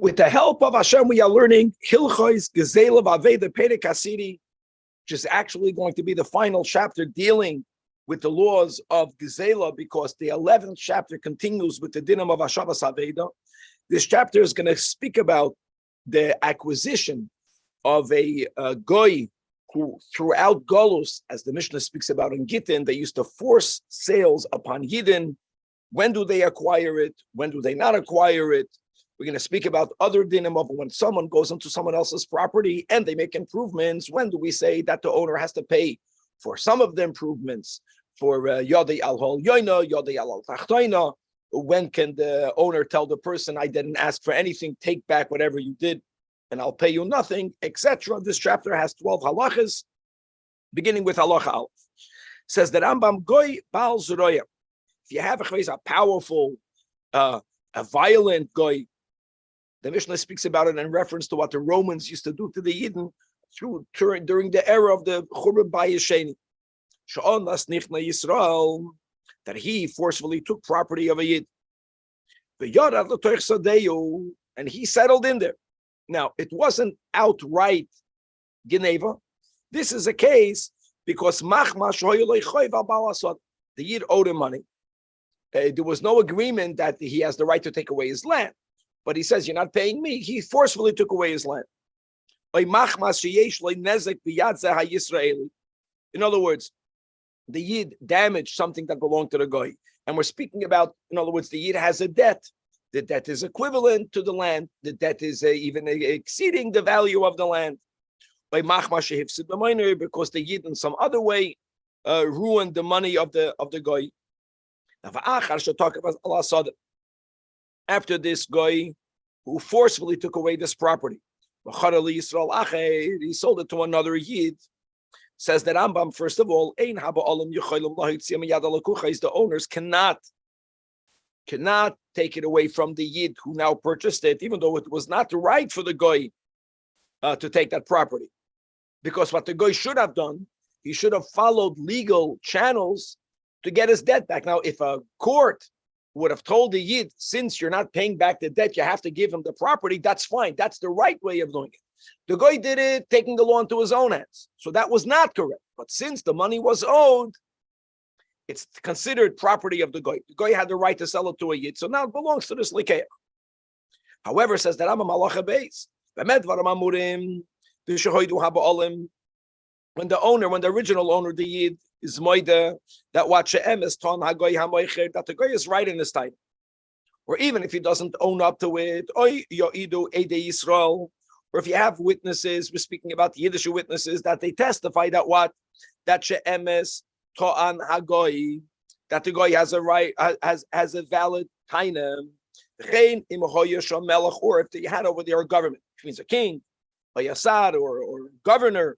With the help of Hashem, we are learning Hilchos Gezela V'Aveda Perek Hasiri, which is actually going to be the final chapter dealing with the laws of Gezela, because the 11th chapter continues with the Dinam of Hashavas Aveda. This chapter is going to speak about the acquisition of a goy who, throughout Golus, as the Mishnah speaks about in Gittin, they used to force sales upon Yidden. When do they acquire it? When do they not acquire it? We're going to speak about other dinim of when someone goes into someone else's property and they make improvements. When do we say that the owner has to pay for some of the improvements? For Yodei al Hol Yoina, Yodei al Tachtoina. When can the owner tell the person, I didn't ask for anything, take back whatever you did, and I'll pay you nothing, etc. This chapter has 12 halachas, beginning with halacha Aleph. Says that Rambam Goy Baal Zeroya. If you have a powerful, a violent goy, the Mishnah speaks about it in reference to what the Romans used to do to the Yidden during the era of the Churban Bayesheni. Sha'on las nichna Yisrael, that he forcefully took property of a Yid. And he settled in there. Now, it wasn't outright Geneva. This is a case because the Yid owed him money. There was no agreement that he has the right to take away his land. But he says, you're not paying me. He forcefully took away his land. In other words, the Yid damaged something that belonged to the Goy. And we're speaking about, in other words, the Yid has a debt. The debt is equivalent to the land. The debt is even exceeding the value of the land. Because the Yid in some other way ruined the money of the Goy. After this guy who forcefully took away this property, he sold it to another Yid. Says that Rambam, first of all, the owners cannot take it away from the Yid who now purchased it, even though it was not right for the guy to take that property. Because what the guy should have done, he should have followed legal channels to get his debt back. Now, if a court would have told the Yid, since you're not paying back the debt, you have to give him the property, that's fine. That's the right way of doing it. The guy did it, taking the law into his own hands. So that was not correct. But since the money was owed, it's considered property of the guy. The guy had the right to sell it to a Yid, so now it belongs to this Likeach. However, says that I'm a malacha base. When the original owner, the Yid, is moida that what she'em is ton hagoy hamoicher, that the guy is right in his time, or even if he doesn't own up to it, oy yoidu ede Yisrael, or if you have witnesses, we're speaking about the Yiddish witnesses that they testify that what that she'em is to'an hagoy, that the guy has a right, has a valid tainem. Or if you had over there a government, which means a king, a yasad, or governor,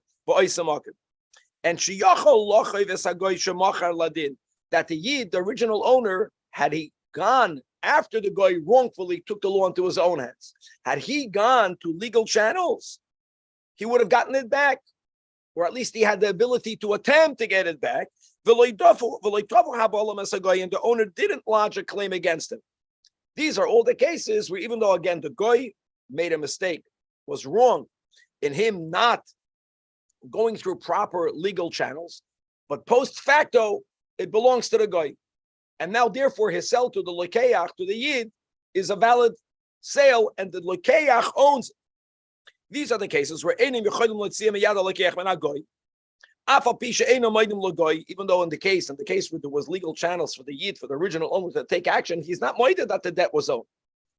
and that the Yid, the original owner, had he gone after the guy wrongfully took the law into his own hands, had he gone to legal channels, he would have gotten it back, or at least he had the ability to attempt to get it back. And the owner didn't lodge a claim against him. These are all the cases where, even though again the guy made a mistake, was wrong in him not going through proper legal channels, but post facto, it belongs to the guy. And now, therefore, his sale to the Likeach, to the Yid, is a valid sale, and the Likeach owns it. These are the cases where even though in the case where there was legal channels for the Yid, for the original owner to take action, he's not moided that the debt was owed.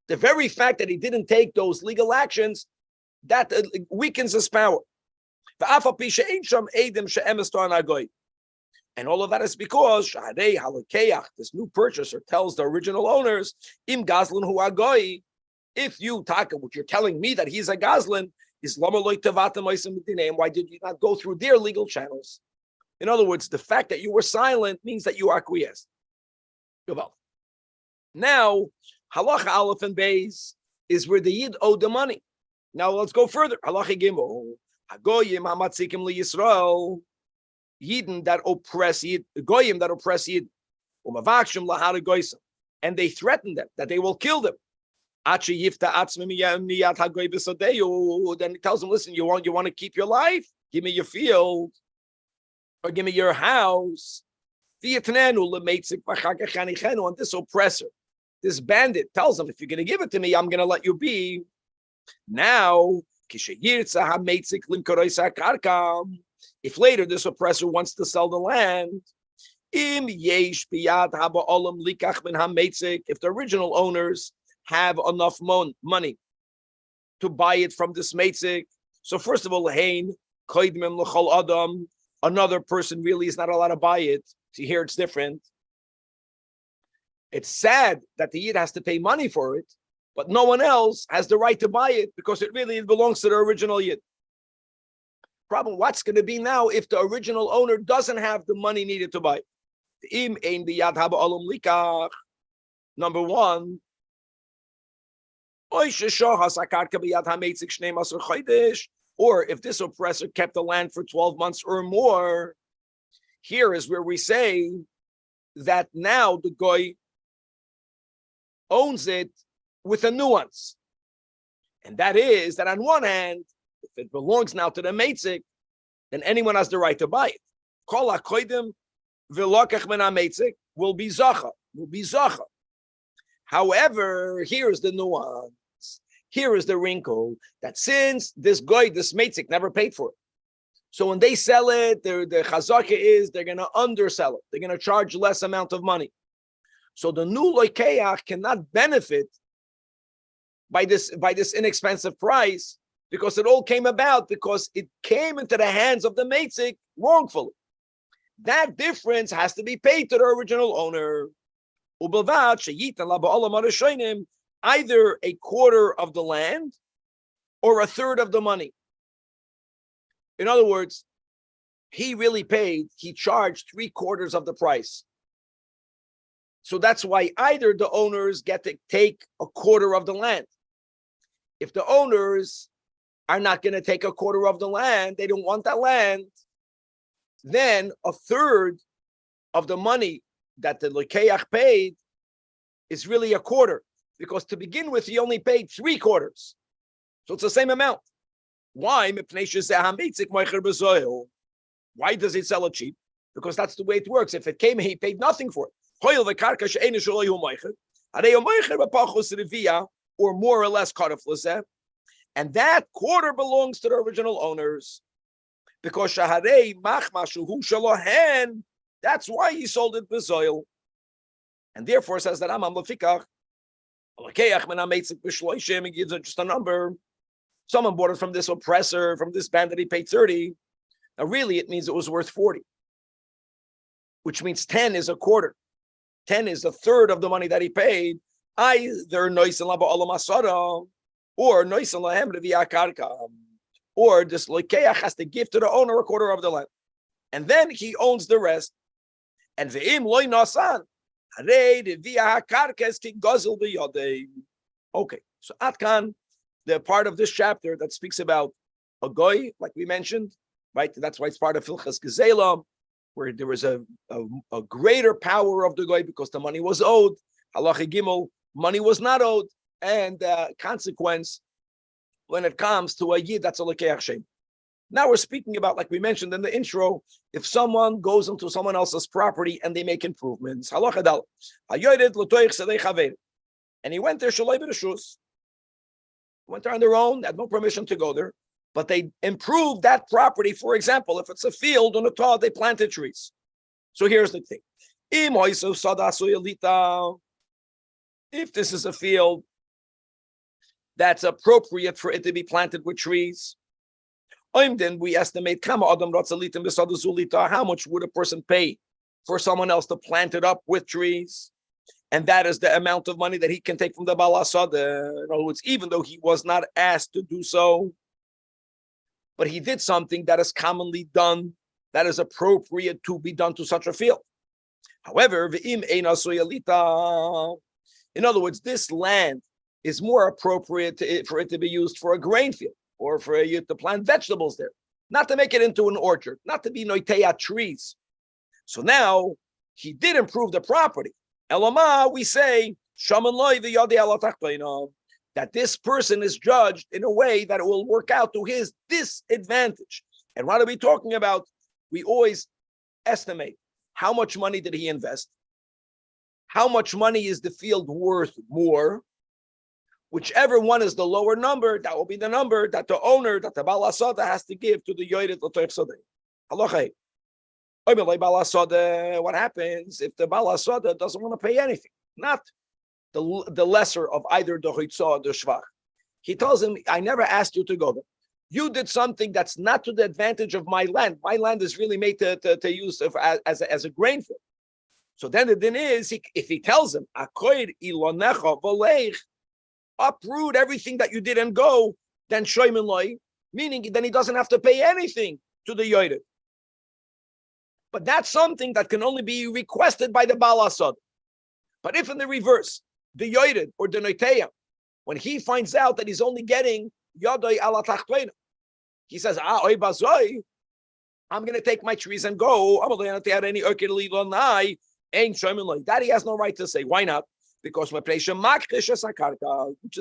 The very fact that he didn't take those legal actions, that weakens his power. And all of that is because this new purchaser tells the original owners, Im Gazlan hu agoy, if you talk what you're telling me that he's a Gazlan, is why did you not go through their legal channels? In other words, the fact that you were silent means that you acquiesced. Now, halacha Aleph and Beis is where the Yid owed the money. Now let's go further. Halacha Gimel. Hagoyim hamatzikim liyisrael, Yidden that oppress Yid, Goyim that oppress Yid, umavakshim lahara goysim, and they threaten them that they will kill them. Then he tells him, listen, you want to keep your life? Give me your field or give me your house. And this oppressor, this bandit tells him, if you're going to give it to me, I'm going to let you be. Now, if later this oppressor wants to sell the land, if the original owners have enough money to buy it from this meitzik, so first of all, another person really is not allowed to buy it. See, here it's different. It's sad that the Yid has to pay money for it, but no one else has the right to buy it because it really belongs to the original Yid. Problem, what's going to be now if the original owner doesn't have the money needed to buy it? Number one, or if this oppressor kept the land for 12 months or more, here is where we say that now the goy owns it with a nuance. And that is that on one hand, if it belongs now to the meitzik, then anyone has the right to buy it. Kol hakoidim v'lokach min ha-meitzik will be zacha. However, here is the nuance. Here is the wrinkle that since this guy, this meitzik, never paid for it, so when they sell it, the chazaka is they're going to undersell it. They're going to charge less amount of money. So the new loikeach cannot benefit by this inexpensive price because it all came about because it came into the hands of the meitzik wrongfully. That difference has to be paid to the original owner. Either a quarter of the land or a third of the money. In other words, he charged 3/4 of the price. So that's why either the owners get to take a quarter of the land. If the owners are not going to take a quarter of the land, they don't want that land, then a third of the money that the Lekeach paid is really a quarter. Because to begin with, he only paid 3/4. So it's the same amount. Why? Why does it sell it cheap? Because that's the way it works. If it came, he paid nothing for it. Or more or less cut off. And that quarter belongs to the original owners. Because that's why he sold it bezoil. And therefore says that Rambam lefikach. He gives it just a number. Someone bought it from this oppressor, from this bandit, he paid 30. Now, really, it means it was worth 40, which means 10 is a quarter. 10 is a third of the money that he paid. Either noisin laba olam asara, or noisin lahem reviya karka, or this loikeach has to give to the owner a quarter of the land, and then he owns the rest. And ve'im loy nasan. Okay, so Atkan, the part of this chapter that speaks about a goy, like we mentioned, right? That's why it's part of Hilchas Gezela, where there was a greater power of the goy because the money was owed. Halacha Gimel, money was not owed, and consequence when it comes to a yid, that's a lekeach shem. Now we're speaking about, like we mentioned in the intro, if someone goes into someone else's property and they make improvements. And he went there, went there on their own, had no permission to go there, but they improved that property. For example, if it's a field on a tall, they planted trees. So here's the thing. If this is a field that's appropriate for it to be planted with trees, then we estimate how much would a person pay for someone else to plant it up with trees, and that is the amount of money that he can take from the Baal Hasada. In other words, even though he was not asked to do so, but he did something that is commonly done, that is appropriate to be done to such a field. However, in other words, this land is more appropriate for it to be used for a grain field, or for you to plant vegetables there, not to make it into an orchard, not to be noiteya trees. So now he did improve the property. Elama, we say, shaman loy v'yadei ala tachtoina. that this person is judged in a way that it will work out to his disadvantage. And what are we talking about? We always estimate how much money did he invest? How much money is the field worth more? Whichever one is the lower number, that will be the number that the owner, that the Baal HaSada has to give to the Yored L'Toich Sodeh. Halachai. What happens if the Baal HaSada doesn't want to pay anything? Not the lesser of either the Hoitzah or the Shvach. He tells him, I never asked you to go there. You did something that's not to the advantage of my land. My land is really made to use as a grain field. So then the din is, if he tells him, uproot everything that you did and go, then shoymin loy, meaning then he doesn't have to pay anything to the yored. But that's something that can only be requested by the Baal HaSada. But if in the reverse, the yored or the noiteya, when he finds out that he's only getting yadoi ala tachtoina, he says, oy bazoi, I'm going to take my trees and go. That he has no right to say. Why not? Because which is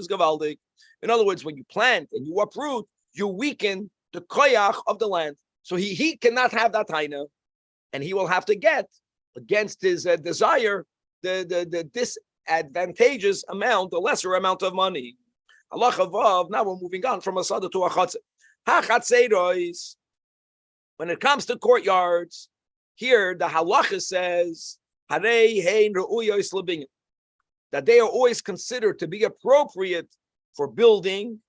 gavaldik. In other words, when you plant and you uproot, you weaken the koyach of the land. So he cannot have that taina, and he will have to get against his desire the disadvantageous amount, the lesser amount of money. Allah chavav. Now we're moving on from a sada to a chatzah. Ha-chatzeiros. When it comes to courtyards, here the halacha says that they are always considered to be appropriate for building,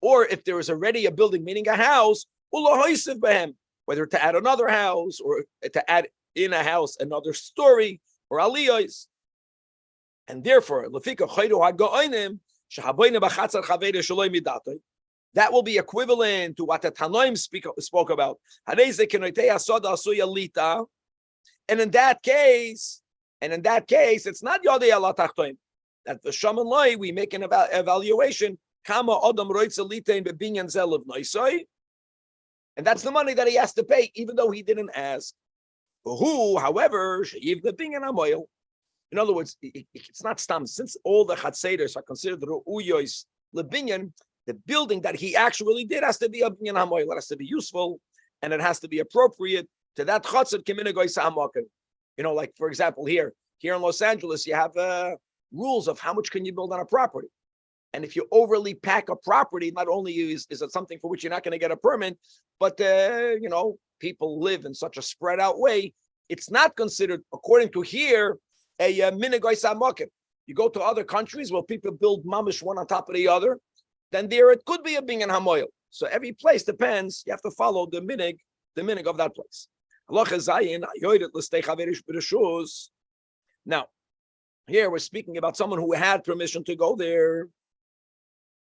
or if there is already a building, meaning a house, whether to add another house or to add in a house another story or aliyos. And therefore, that will be equivalent to what the Tanoim spoke about. And in that case, it's not Yodei Allah Tachtoim. That the Shaman Loi, we make an evaluation. Kama Adam Roitza Litein Bebinyan Zelav Noisoi. And that's the money that he has to pay, even though he didn't ask. Who, however, in other words, it's not stam. Since all the Chatzeders are considered Ru'uyois Lebinyan, the building that he actually did has to be a binyan hamoil. It has to be useful, and it has to be appropriate to that chatzed k'minagoy sa'amaken. Like for example, here in Los Angeles, you have rules of how much can you build on a property, and if you overly pack a property, not only is it something for which you're not going to get a permit, but people live in such a spread out way. It's not considered, according to here, a minagoy sa'amaken. You go to other countries where people build mamish one on top of the other. Then there it could be a binyan hamoil. So every place depends. You have to follow the minig of that place. Now, here we're speaking about someone who had permission to go there.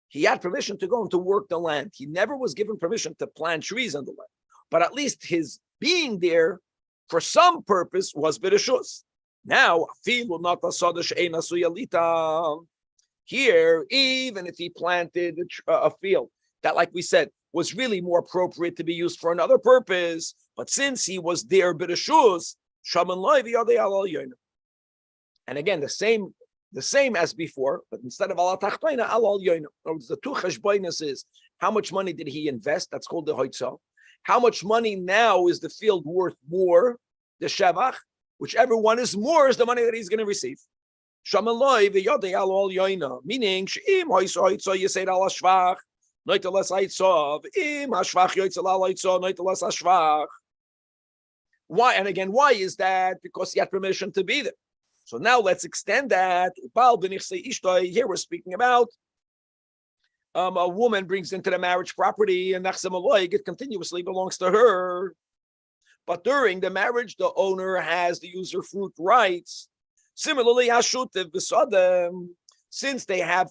He had permission to go and to work the land. He never was given permission to plant trees on the land. But at least his being there for some purpose was b'reshus. Now, here, even if he planted a field that, like we said, was really more appropriate to be used for another purpose, but since he was there b'reshus, shaman loivi adei alal yoina. And again, the same as before, but instead of alal tachtoina, alal yoina. The two cheshbonos is how much money did he invest? That's called the hoitzah. How much money now is the field worth more? The shevach. Whichever one is more is the money that he's going to receive. Shamaloi v'yodei al yoina, meaning she'im hoitzah yisei al hashvach, noitelas haitzah, im hashvach yoitzel al haitzah, noitelas hashvach. Why? And again, why is that? Because he had permission to be there. So now let's extend that. Here we're speaking about a woman brings into the marriage property, and it continuously belongs to her. But during the marriage, the owner has the usufruct rights. Similarly, since they have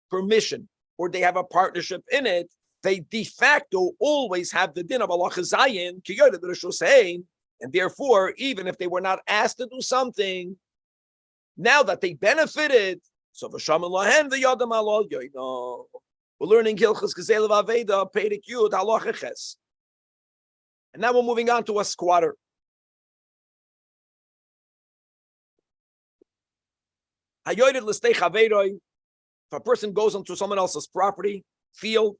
permission or they have a partnership in it, they de facto always have the din of Allah Zayin, and therefore, even if they were not asked to do something, now that they benefited, so we're learning Hilchos Gezeilav Aveda, Perek Yud, Halacha Ches. And now we're moving on to a squatter. If a person goes onto someone else's property, field,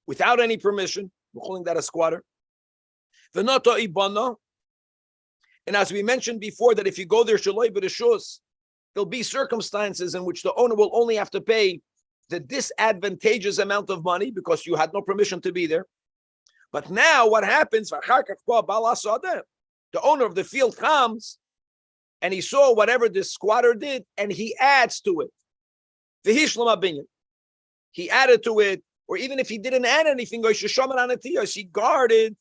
without any permission, we're calling that a squatter. V'noto ibana. And as we mentioned before, that if you go there, shaloi b'reshus, there'll be circumstances in which the owner will only have to pay the disadvantageous amount of money because you had no permission to be there. But now what happens? The owner of the field comes and he saw whatever this squatter did and he adds to it. He added to it, or even if he didn't add anything, he guarded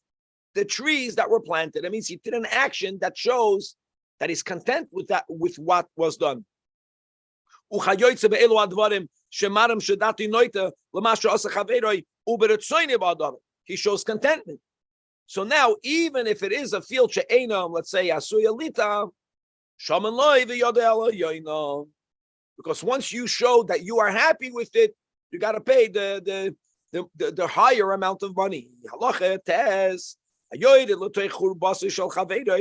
the trees that were planted. That means he did an action that shows that he's content with that, with what was done. He shows contentment. So now, even if it is a field she'enam, let's say asuyalita, because once you show that you are happy with it, you got to pay the higher amount of money. If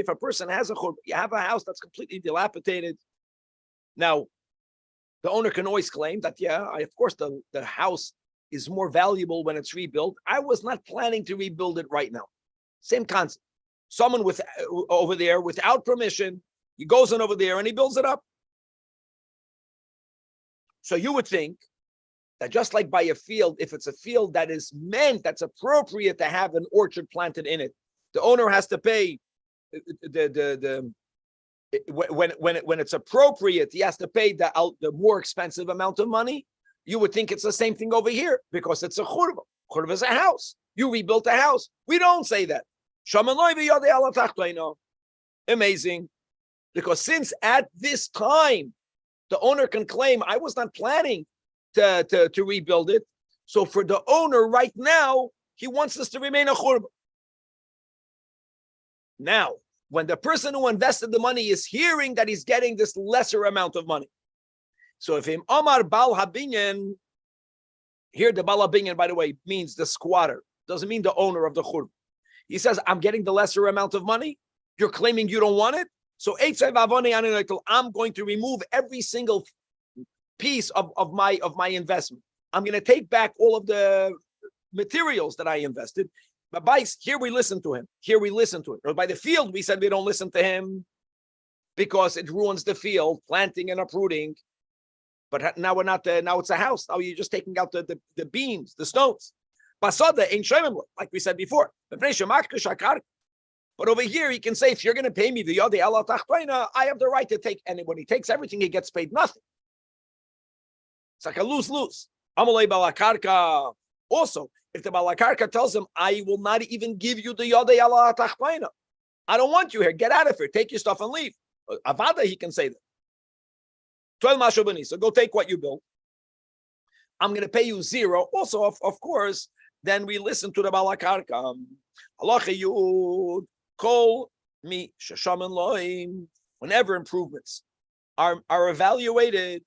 a person has you have a house that's completely dilapidated, now the owner can always claim that, of course, the house is more valuable when it's rebuilt. I was not planning to rebuild it right now. Same concept. Someone over there without permission, he goes in over there and he builds it up. So you would think that just like by a field, if it's a field that is meant, that's appropriate to have an orchard planted in it, the owner has to pay when it's appropriate, he has to pay the more expensive amount of money. You would think it's the same thing over here because it's a churva. Churva is a house. You rebuilt a house. We don't say that. Amazing. Because since at this time, the owner can claim, I was not planning to rebuild it. So for the owner right now, he wants this to remain a churba. Now, when the person who invested the money is hearing that he's getting this lesser amount of money. So if him Omar Bal Habinyan, here the Bal Habinyan, by the way, means the squatter, doesn't mean the owner of the churba. He says, I'm getting the lesser amount of money. You're claiming you don't want it. So I'm going to remove every single piece of my investment. I'm going to take back all of the materials that I invested. But here we listen to him. Here we listen to it. Or by the field, we said we don't listen to him because it ruins the field, planting and uprooting. But now we're not. Now it's a house. Now you're just taking out the beams, the stones. Basada ain't shemim, like we said before. But over here, he can say, if you're going to pay me the yodei ala tachtoina, I have the right to take. And when he takes everything, he gets paid nothing. It's like a lose-lose. Amalei balakarka. Also, if the balakarka tells him, I will not even give you the yodei ala tachtoina. I don't want you here. Get out of here. Take your stuff and leave. Avada, he can say that. 12 mashobani. So go take what you built. I'm going to pay you zero. Also, of course, then we listen to the balakarka. Halacha yud. Kol mi sheshaman loim. Whenever improvements are evaluated,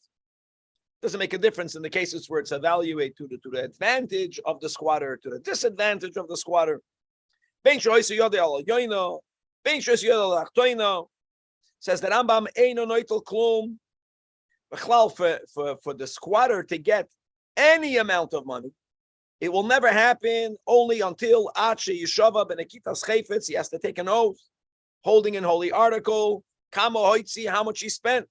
doesn't make a difference in the cases where it's evaluated to the advantage of the squatter, to the disadvantage of the squatter. Says that Rambam eino noitel klum. For the squatter to get any amount of money, it will never happen only until Ache Yeshava Benekitas Chayfetz. He has to take an oath, holding an holy article, Kamo Hoitzi, how much he spent.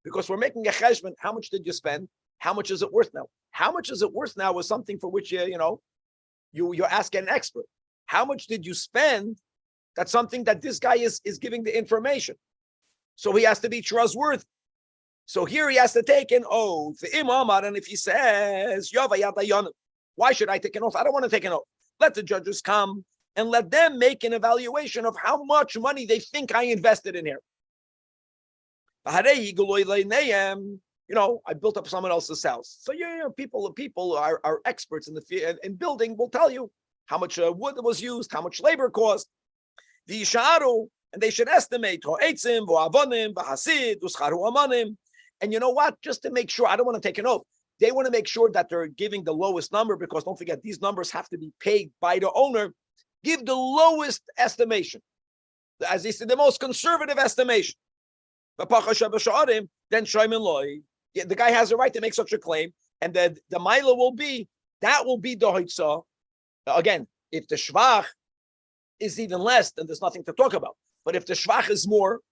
Because we're making a cheshbon. How much did you spend? How much is it worth now? How much is it worth now is something for which you ask an expert. How much did you spend? That's something that this guy is giving the information. So he has to be trustworthy. So here he has to take an oath. And if he says, why should I take an oath? I don't want to take an oath. Let the judges come and let them make an evaluation of how much money they think I invested in here. I built up someone else's house. So people are experts in the in building will tell you how much wood was used, how much labor cost. And they should estimate. And you know what? Just to make sure, I don't want to take an oath. They want to make sure that they're giving the lowest number, because don't forget, these numbers have to be paid by the owner. Give the lowest estimation. As they said, the most conservative estimation. Then the guy has a right to make such a claim. And the Maila will be the Hoitza. Again, if the Shvach is even less, then there's nothing to talk about. But if the Shvach is more,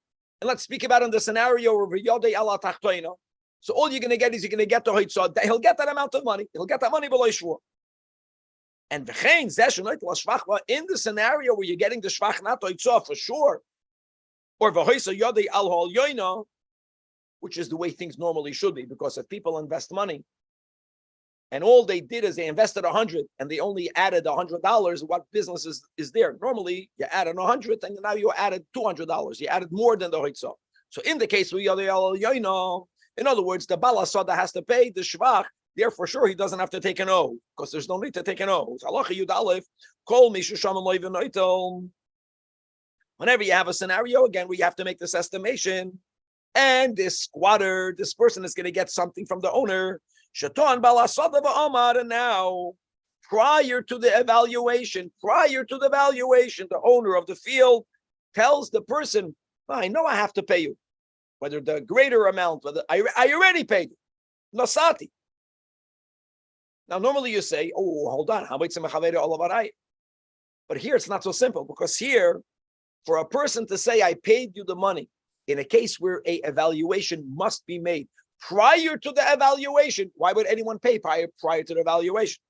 and let's speak about in the scenario of Yodei ala Tachtoina, so all you're going to get is you're going to get the Hoitza. He'll get that amount of money. He'll get that money below Shvua. And in the scenario where you're getting the Shvach not Hoitza for sure, or V'hoitza Yodei al Hol Yoina, which is the way things normally should be, because if people invest money, and all they did is they invested 100 and they only added $100, what business is there? Normally, you added 100 and now you added $200. You added more than the Hoitza. So in the case of Yoino, in other words, the Bala Sada has to pay the Shvach. Therefore, sure, he doesn't have to take an O, because there's no need to take an O. Whenever you have a scenario, again, where you have to make this estimation, and this squatter, this person is going to get something from the owner, Shaitan Balasada Ba'amar, and now, prior to the evaluation, the owner of the field tells the person, I know I have to pay you, whether the greater amount, whether I already paid you. Nasati. Now, normally you say, oh, hold on, but here it's not so simple, because here, for a person to say, I paid you the money, in a case where a evaluation must be made, prior to the evaluation, why would anyone pay prior to the evaluation?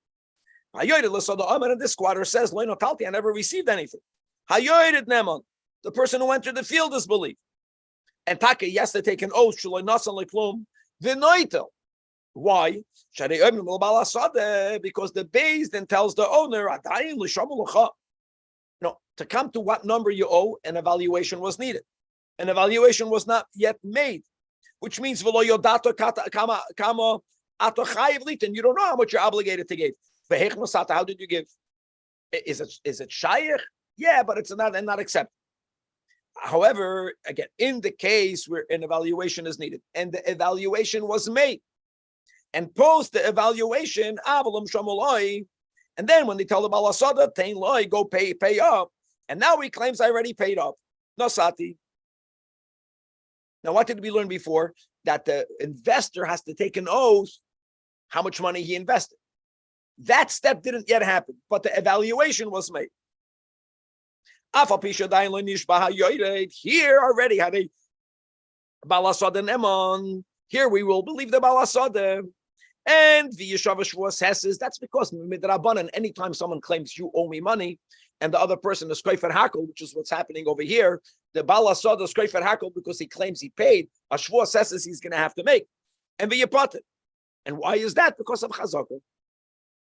And this squatter says, I never received anything. The person who entered the field is believed. And Taka, yes, they take an oath. Why? Because the base then tells the owner, no, to come to what number you owe, an evaluation was needed. An evaluation was not yet made, which means and you don't know how much you're obligated to give. How did you give? Is it shaykh? Yeah, but it's not accepted. However, again, in the case where an evaluation is needed and the evaluation was made, and post the evaluation, and then when they tell the balasada, go pay up, and now he claims I already paid up. Nasati. Now, what did we learn before? That the investor has to take an oath how much money he invested. That step didn't yet happen, but the evaluation was made. Here already had a balasada nemon. Here we will believe the balasada. And the Yeshava Shvuas says that's because midrabanan, anytime someone claims you owe me money, and the other person is Skreifet Hakel, which is what's happening over here, the balasada is Skreifet Hakel because he claims he paid. A Shvuas says he's going to have to make, and the Yipatit. And why is that? Because of Chazaka.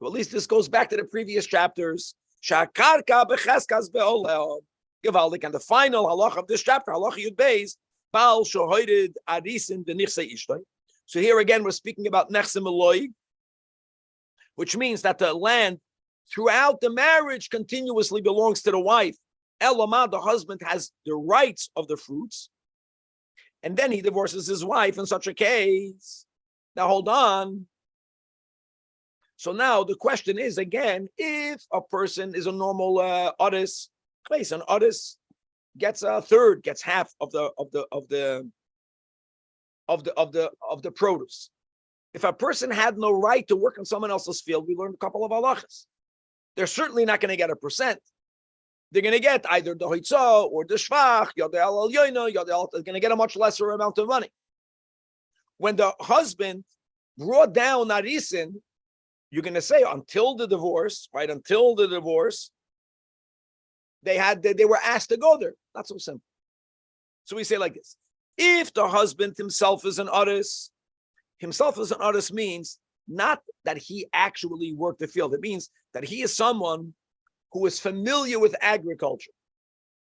Well, at least this goes back to the previous chapters. Shakarka becheskas beoleo. Givaldik, and the final halach of this chapter, halach Yud Beis, Baal shohoided arisin b'nichse ishtay. So here again, we're speaking about nechsim eloy, which means that the land throughout the marriage continuously belongs to the wife. Elamah, the husband, has the rights of the fruits, and then he divorces his wife in such a case. Now, hold on. So now the question is again, if a person is a normal odis, an odis gets a third, gets half of the produce. If a person had no right to work in someone else's field, we learned a couple of halachas. They're certainly not going to get 1%. They're going to get either the hoitza or the shvach, they're going to get a much lesser amount of money. When the husband brought down narisin, you're going to say until the divorce, right? Until the divorce, they were asked to go there. Not so simple. So we say like this: if the husband himself is an artist, means not that he actually worked the field. It means that he is someone who is familiar with agriculture.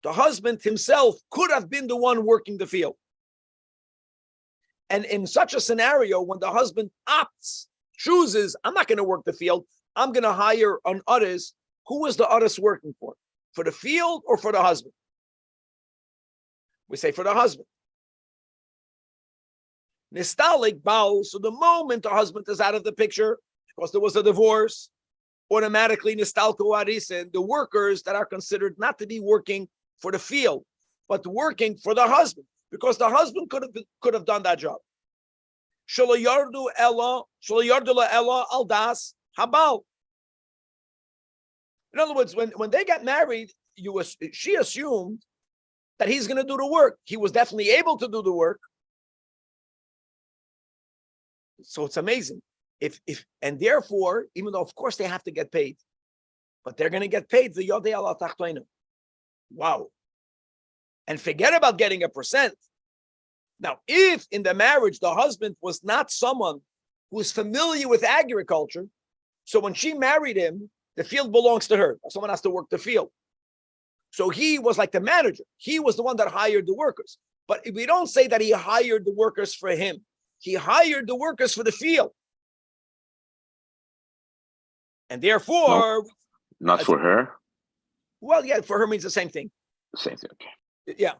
The husband himself could have been the one working the field. And in such a scenario, when the husband chooses, I'm not going to work the field, I'm going to hire an artist. Who is the artist working for? For the field or for the husband? We say for the husband. Nistalik Baal, so the moment the husband is out of the picture, because there was a divorce, automatically Nistalko Arisen, the workers that are considered not to be working for the field, but working for the husband, because the husband could have done that job. Shelo yardu la ella al das habal. In other words, when they got married, she assumed that he's going to do the work. He was definitely able to do the work. So it's amazing. And therefore, even though of course they have to get paid, but they're going to get paid the yodei ala tachtoinu. Wow. And forget about getting a percent. Now, if in the marriage the husband was not someone who is familiar with agriculture, so when she married him, the field belongs to her. Someone has to work the field. So he was like the manager. He was the one that hired the workers. But if we don't say that he hired the workers for him, he hired the workers for the field. And therefore... Not for her? Well, yeah, for her means the same thing. The same thing, okay. Yeah.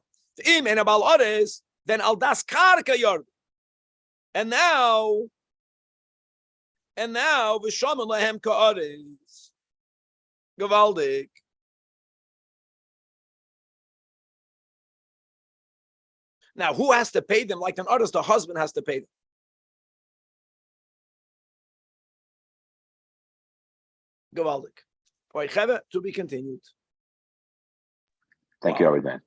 Im and abal others, then al das karka yard. And now, v'shaman lehem ka'aris. Gavaldik. Now, who has to pay them? Like an artist, the husband has to pay them. Gavaldik. To be continued. Thank you, Rabbi.